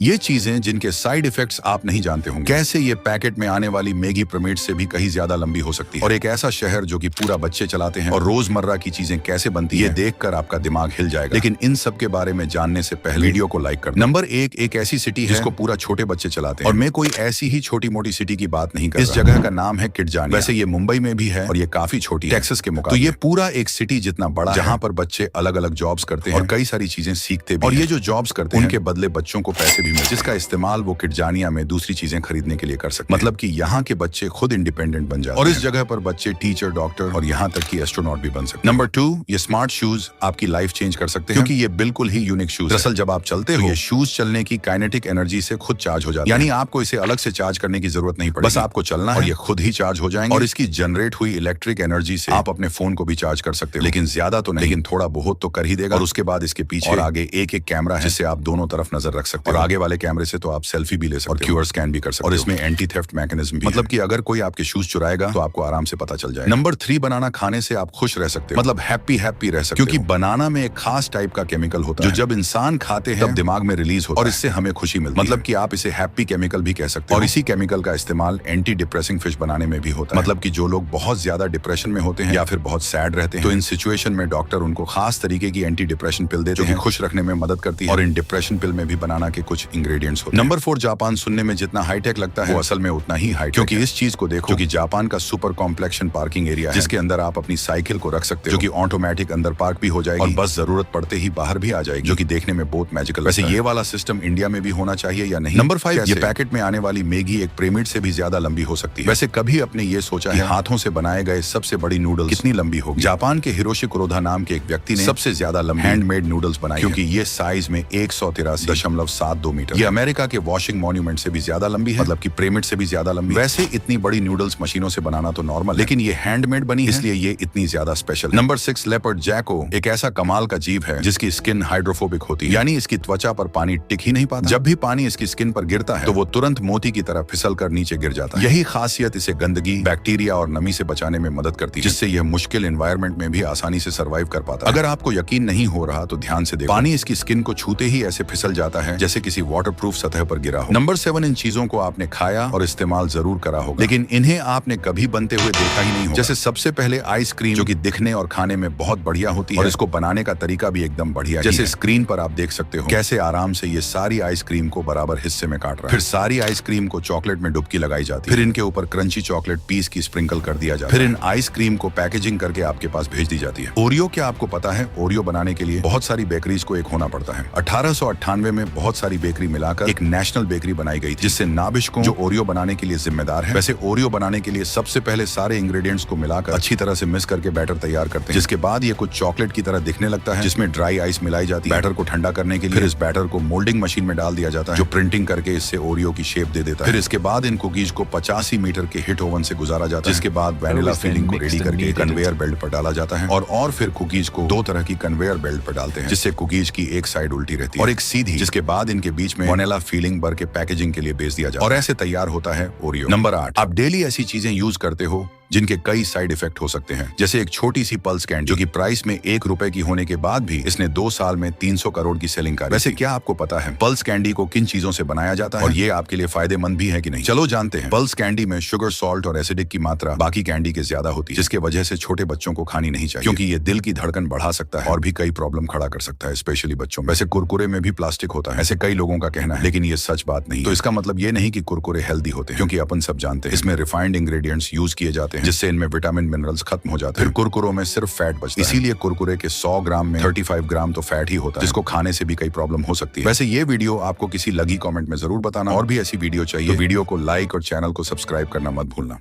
ये चीजें जिनके साइड इफेक्ट्स आप नहीं जानते होंगे। कैसे ये पैकेट में आने वाली मैगी पिरामिड से भी कहीं ज्यादा लंबी हो सकती है, और एक ऐसा शहर जो कि पूरा बच्चे चलाते हैं और रोजमर्रा की चीजें कैसे बनती है, ये देखकर आपका दिमाग हिल जाएगा। लेकिन इन सब के बारे में जानने से पहले वीडियो को लाइक कर। नंबर एक ऐसी सिटी है जिसको पूरा छोटे बच्चे चलाते हैं, और मैं कोई ऐसी ही छोटी मोटी सिटी की बात नहीं कर रहा। इस जगह का नाम है किडजानिया। वैसे ये मुंबई में भी है और ये काफी छोटी है टेक्सास के मुकाबले। तो ये पूरा एक सिटी जितना बड़ा है, जहाँ पर बच्चे अलग अलग जॉब्स करते हैं और कई सारी चीजें सीखते भी। और ये जो जॉब्स करते हैं उनके बदले बच्चों को पैसे भी मिलते हैं, जिसका इस्तेमाल वो किडजानिया में दूसरी चीजें खरीदने के लिए कर सकते हैं। मतलब कि यहाँ के बच्चे खुद इंडिपेंडेंट बन जाते हैं, और इस जगह पर बच्चे टीचर, डॉक्टर और यहाँ तक कि एस्ट्रोनॉट भी बन सकते हैं। नंबर 2, ये स्मार्ट शूज आपकी लाइफ चेंज कर सकते हैं, क्योंकि ये बिल्कुल ही यूनिक शूज। दरअसल जब आप चलते हो, ये शूज चलने की काइनेटिक एनर्जी से खुद चार्ज हो जाते हैं, यानी आपको इसे अलग से चार्ज करने की जरूरत नहीं पड़ेगी। बस आपको चलना है और ये खुद ही चार्ज हो जाएंगे, और इसकी जनरेट हुई इलेक्ट्रिक एनर्जी से आप अपने फोन को भी चार्ज कर सकते हो। लेकिन ज्यादा तो नहीं, लेकिन थोड़ा बहुत तो कर ही देगा। और उसके बाद इसके पीछे और आगे एक कैमरा है, जिससे आप दोनों तरफ नजर रख सकते हो, और आगे वाले कैमरे से तो आप सेल्फी भी ले सकते हो और क्यूआर स्कैन भी कर सकते हो। और इसमें एंटी थेफ्ट मैकेनिज्म भी, मतलब कि अगर कोई आपके शूज चुराएगा तो आपको आराम से पता चल जाएगा। नंबर 3, बनाना खाने से आप खुश रह सकते हो, मतलब हैप्पी रह सकते हो, क्योंकि बनाना में एक खास टाइप का केमिकल होता है जो जब इंसान खाते हैं तब दिमाग में रिलीज होता है, और इससे हमें खुशी मिलती है। मतलब कि आप इसे हैप्पी केमिकल भी कह सकते हो। और इसी केमिकल का इस्तेमाल एंटी डिप्रेसिंग फिश बनाने में भी होता है। मतलब कि जो लोग बहुत ज्यादा डिप्रेशन में होते हैं या फिर बहुत सैड रहते हैं, तो इन सिचुएशन में डॉक्टर उनको खास तरीके की एंटी डिप्रेशन पिल देते हैं, जो कि खुश रखने में मदद करती है। और इन डिप्रेशन पिल में भी बनाना के कुछ इंग्रेडिएंट्स होते हैं। नंबर 4, जापान सुनने में जितना हाईटेक लगता है, वो असल में उतना ही हाईटेक, क्योंकि इस चीज को देखो, क्योंकि जापान का सुपर कॉम्प्लेक्शन पार्किंग एरिया है, जिसके अंदर आप अपनी साइकिल को रख सकते हो, जो कि ऑटोमेटिक अंदर पार्क भी हो जाएगी, और बस जरूरत पड़ते ही बाहर भी आ जाएगी, जो कि देखने में बहुत मैजिकल। वैसे ये वाला सिस्टम इंडिया में भी होना चाहिए या नहीं? नंबर 5, ये पैकेट में आने वाली मैगी एक पिरामिड से भी ज्यादा लंबी हो सकती है। वैसे कभी आपने ये सोचा है हाथों से बनाए गए सबसे बड़ी नूडल्स कितनी लंबी होगी? जापान के हिरोशी कुरोदा नाम के एक व्यक्ति ने सबसे ज्यादा लंबी हैंडमेड नूडल्स बनाई, क्योंकि ये साइज में 183.72 मीटर। ये अमेरिका के वॉशिंग मॉन्यूमेंट से भी ज्यादा लंबी है, मतलब कि पिरामिड से भी ज्यादा लंबी। वैसे इतनी बड़ी नूडल्स मशीनों से बनाना तो नॉर्मल, लेकिन ये हैंडमेड बनी है, इसलिए ये इतनी ज्यादा स्पेशल। नंबर 6, लेपर्ड जैको एक ऐसा कमाल का जीव है जिसकी स्किन हाइड्रोफोबिक होती है, यानी इसकी त्वचा पर पानी टिक ही नहीं पाता। जब भी पानी इसकी स्किन पर गिरता है तो वो तुरंत मोती की तरह फिसल कर नीचे गिर जाता है। यही खासियत इसे गंदगी, बैक्टीरिया और नमी से बचाने में मदद करती है, जिससे यह मुश्किल एनवायरनमेंट में भी आसानी से सर्वाइव कर पाता है। अगर आपको यकीन नहीं हो रहा तो ध्यान से देखो, पानी इसकी स्किन को छूते ही ऐसे फिसल जाता है जैसे किसी वाटरप्रूफ सतह पर गिरा हो। नंबर 7, इन चीजों को आपने खाया और इस्तेमाल जरूर करा होगा, लेकिन इन्हें आपने कभी बनते हुए देखा ही नहीं होगा। जैसे सबसे पहले आइसक्रीम, जो कि दिखने और खाने में बहुत बढ़िया होती है, और इसको बनाने का तरीका भी एकदम बढ़िया है। जैसे स्क्रीन पर आप देख सकते हो कैसे आराम से ये सारी आइसक्रीम को बराबर हिस्से में काट रहा है। फिर सारी आइसक्रीम को चॉकलेट में डुबकी लगाई जाती है, फिर इनके ऊपर क्रंची चॉकलेट पीस की स्प्रिंकल कर दिया जाता है, फिर इन आइसक्रीम को पैकेजिंग करके आपके पास भेज दी जाती है। ओरियो, क्या आपको पता है ओरियो बनाने के लिए बहुत सारी बेकरीज को एक होना पड़ता है। 1898 में बहुत सारी बेकरी मिलाकर एक नेशनल बेकरी बनाई गई थी, जिससे नाबिश्कों जो ओरियो बनाने के लिए जिम्मेदार है। वैसे ओरियो बनाने के लिए सबसे पहले सारे इंग्रेडिएंट्स को मिलाकर अच्छी तरह से मिक्स करके बैटर तैयार करते हैं, जिसके बाद ये कुछ चॉकलेट की तरह दिखने लगता है, जिसमें ड्राई आइस मिलाई जाती है बैटर को ठंडा करने के लिए। फिर इस बैटर को मोल्डिंग मशीन में डाल दिया जाता है, जो प्रिंटिंग करके इससे ओरियो की शेप दे देता है। फिर इसके बाद इन कुकीज को 85 मीटर के हिट ओवन से गुजारा जाता है, जिसके बाद वैनिला फिलिंग को रेडी करके कन्वेयर बेल्ट पर डाला जाता है, और फिर कुकीज को 2 तरह की कन्वेयर बेल्ट पर डालते हैं, जिससे कुकीज की एक साइड उल्टी रहती है और एक सीधी, जिसके बाद इनके बीच में वैनिला फिलिंग भर के पैकेजिंग के लिए भेज दिया जाता है, और ऐसे तैयार होता है ओरियो। नंबर 8, आप डेली ऐसी चीजें यूज करते हो जिनके कई साइड इफेक्ट हो सकते हैं, जैसे एक छोटी सी पल्स कैंडी, जो कि प्राइस में 1 रुपए की होने के बाद भी इसने 2 साल में 300 करोड़ की सेलिंग करी। वैसे क्या आपको पता है पल्स कैंडी को किन चीजों से बनाया जाता है, और ये आपके लिए फायदेमंद भी है कि नहीं? चलो जानते हैं। पल्स कैंडी में शुगर, सॉल्ट और एसिडिक की मात्रा बाकी कैंडी के ज्यादा होती है, जिसके वजह से छोटे बच्चों को खानी नहीं चाहिए, क्योंकि ये दिल की धड़कन बढ़ा सकता है और भी कई प्रॉब्लम खड़ा कर सकता है, स्पेशली बच्चों में। वैसे कुरकुरे में भी प्लास्टिक होता है, ऐसे कई लोगों का कहना है, लेकिन ये सच बात नहीं। तो इसका मतलब ये नहीं कि कुरकुरे हेल्दी होते हैं, क्योंकि अपन सब जानते हैं इसमें रिफाइंड इंग्रेडिएंट्स यूज किए जाते हैं, जिससे इनमें विटामिन मिनरल्स खत्म हो जाते हैं। फिर कुरकुरों में सिर्फ फैट बचता है, इसीलिए कुरकुरे के 100 ग्राम में 35 ग्राम तो फैट ही होता है, जिसको खाने से भी कई प्रॉब्लम हो सकती है। वैसे ये वीडियो आपको किसी लगी कमेंट में जरूर बताना, और भी ऐसी वीडियो चाहिए तो वीडियो को लाइक और चैनल को सब्सक्राइब करना मत भूलना।